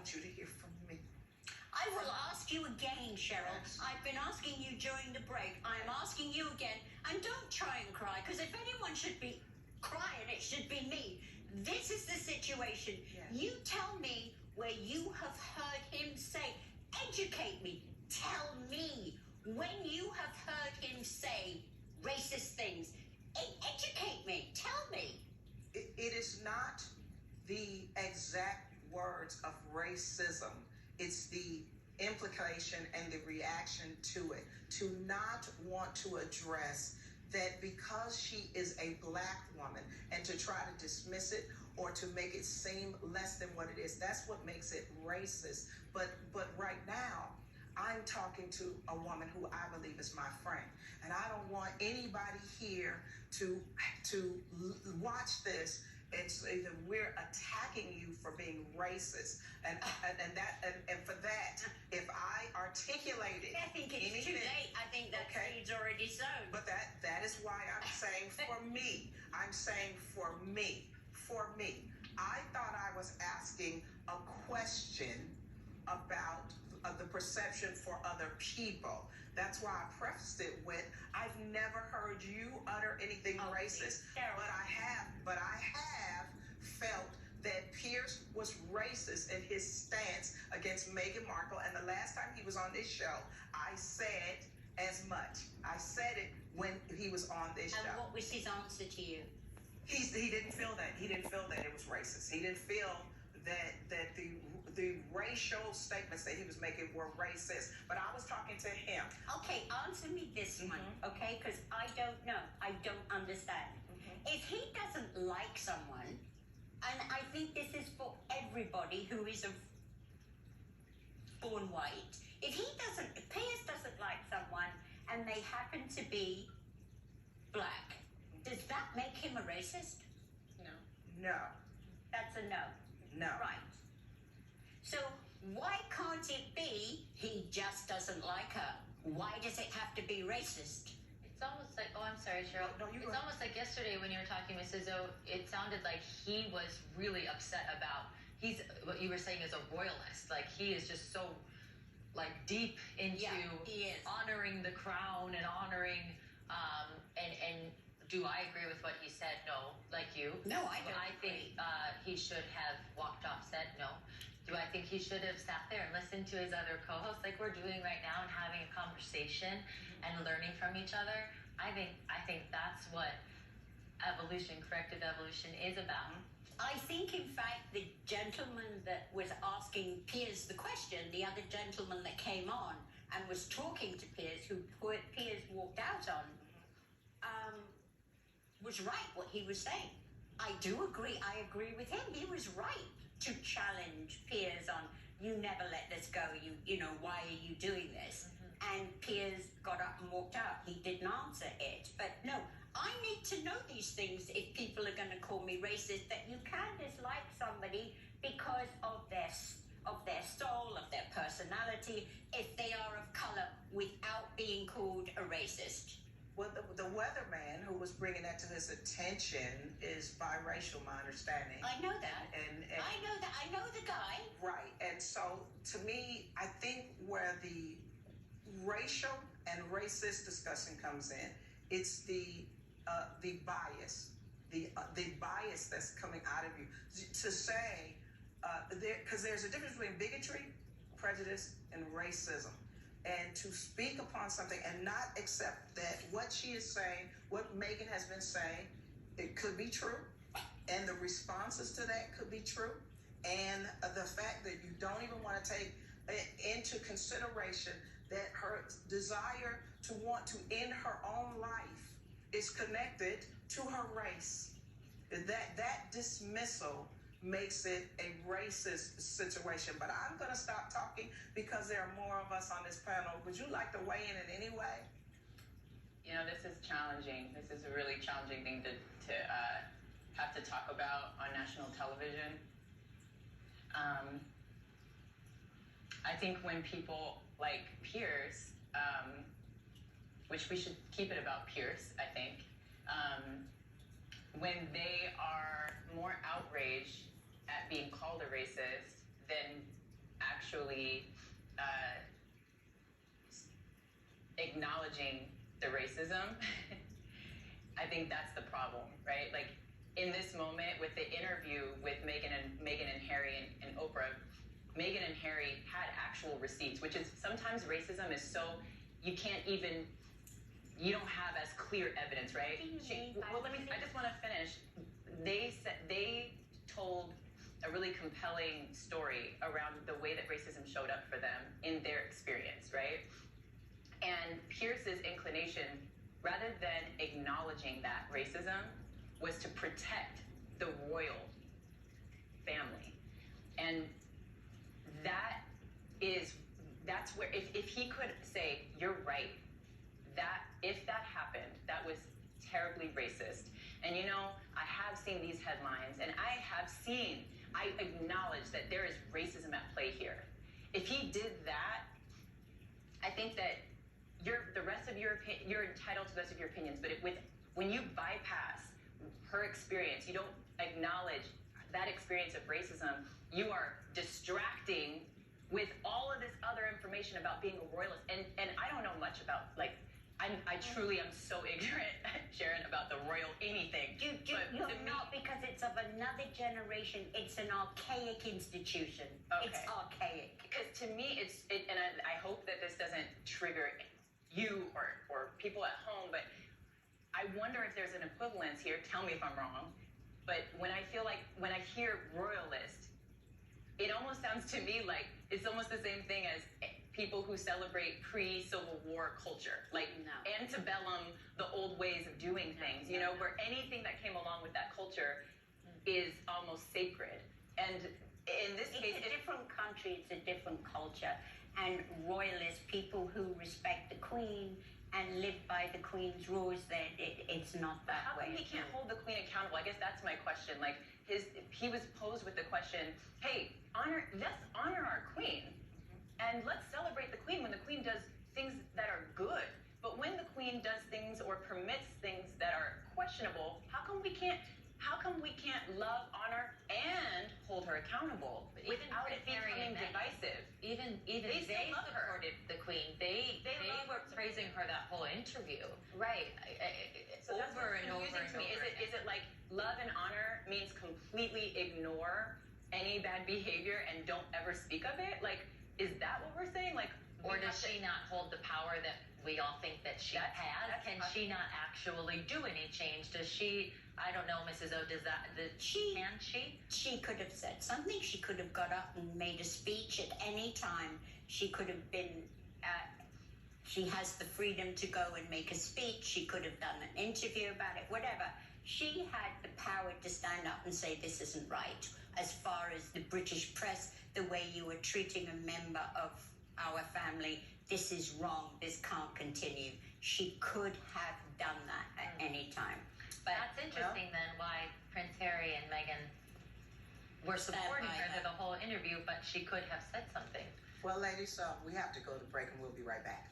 want you to hear from me. I will ask you again, Cheryl. Yes. I've been asking you during the break. I'm asking you again. And don't try and cry, because if anyone should be crying, it should be me. This is the situation. Yes. You tell me where you have heard him say, educate me. Tell me when you have heard him say racist things. Educate me. Tell me. It is not the exact words of racism. It's the implication and the reaction to it. To not want to address that because she is a black woman and to try to dismiss it or to make it seem less than what it is. That's what makes it racist. But right now, I'm talking to a woman who I believe is my friend. And I don't want anybody here to watch this and say that we're attacking you for being racist. And for that, if I articulated I think it's anything, too late. I think that seed's already sown. But that is why I'm saying for me. I'm saying for me. For me. I thought I was asking a question about the perception for other people. That's why I prefaced it with, I've never heard you utter anything racist, but I have felt that Pierce was racist in his stance against Meghan Markle, and the last time he was on this show, I said as much. I said it when he was on this show. And what was his answer to you? He didn't feel that. He didn't feel that it was racist. He didn't feel that the racial statements that he was making were racist. But I was talking to him. Okay, answer me this one, okay? Because I don't know. I don't understand. If he doesn't like someone, and I think this is for everybody who is born white, if Pierce doesn't like someone and they happen to be black, does that make him a racist? No. That's a no. No. Right. So why can't it be he just doesn't like her? Why does it have to be racist? It's almost like, oh, I'm sorry, Cheryl. No, it's almost like yesterday when you were talking, Mrs. O, it sounded like he was really upset about, what you were saying is a royalist. Like, he is just so, like, deep into honoring the crown and honoring, and do I agree with what he said? No, like you. No, I don't. I think he should have walked off set. No. Do I think he should have sat there and listened to his other co-hosts like we're doing right now and having a conversation and learning from each other? I think that's what corrective evolution is about. I think, in fact, the gentleman that was asking Piers the question, the other gentleman that came on and was talking to Piers, who Piers walked out on, was right what he was saying. I do agree. I agree with him. He was right to challenge Piers on, you never let this go. You know, why are you doing this? And Piers got up and walked out. He didn't answer it. But no, I need to know these things if people are going to call me racist, that you can dislike somebody because of their soul, of their personality, if they are of color, without being called a racist. Well, the weatherman who was bringing that to his attention is biracial, my understanding. I know that. And I know that. I know the guy. Right. And so, to me, I think where the racial and racist discussion comes in, it's the bias, the bias that's coming out of you to say because there's a difference between bigotry, prejudice, and racism. And to speak upon something and not accept that what she is saying, what Meghan has been saying, it could be true, and the responses to that could be true, and the fact that you don't even want to take into consideration that her desire to want to end her own life is connected to her race. That dismissal makes it a racist situation. But I'm going to stop talking because there are more of us on this panel. Would you like to weigh in any way? You know, this is challenging. This is a really challenging thing to have to talk about on national television. I think when people like Pierce, which we should keep it about Pierce, I think, when they are more outraged at being called a racist than actually acknowledging the racism. I think that's the problem, right? Like in this moment with the interview with Meghan and Harry and Oprah, Meghan and Harry had actual receipts, which is sometimes racism is so you don't have as clear evidence, right? I just want to finish. They told a really compelling story around the way that racism showed up for them in their experience, right? And Pierce's inclination, rather than acknowledging that racism, was to protect the royal family. And that's where, if he could say, you're right, that if that happened, that was terribly racist. And I have seen these headlines, and I acknowledge that there is racism at play here. If he did that, I think that you're entitled to the rest of your opinions, but when you bypass her experience, you don't acknowledge that experience of racism, you are distracting with all of this other information about being a royalist. And I don't know much about, like, I truly am so ignorant, Sharon, about the royal anything. You're not, because it's of another generation. It's an archaic institution. Okay. It's archaic. Because to me, and I hope that this doesn't trigger you or people at home, but I wonder if there's an equivalence here. Tell me if I'm wrong. But when I hear royalist, it almost sounds to me like it's almost the same thing as people who celebrate pre-Civil War culture, like antebellum, the old ways of doing things, where anything that came along with that culture is almost sacred. And in this case, it's a different country, it's a different culture. And royalists, people who respect the Queen and live by the Queen's rules, it's not that way. How come he can't hold the Queen accountable? I guess that's my question. Like, he was posed with the question, hey, let's honor our Queen. And let's celebrate the Queen when the Queen does things that are good. But when the Queen does things or permits things that are questionable, how come we can't love, honor, and hold her accountable without it becoming divisive? Even they supported the Queen. They were praising her that whole interview. Right. So over and over and over. Is it like love and honor means completely ignore any bad behavior and don't ever speak of it? Like, is that what we're saying? Like, or does she not hold the power that we all think that she has? Can she not actually do any change? Does she? I don't know, Mrs. O. Can she? She could have said something. She could have got up and made a speech at any time. She could have been. She has the freedom to go and make a speech. She could have done an interview about it. Whatever. She had the power to stand up and say this isn't right. As far as the British press, the way you were treating a member of our family, this is wrong, this can't continue. She could have done that at any time. But that's interesting then why Prince Harry and Meghan were supporting her through the whole interview, but she could have said something. Well, ladies, we have to go to break and we'll be right back.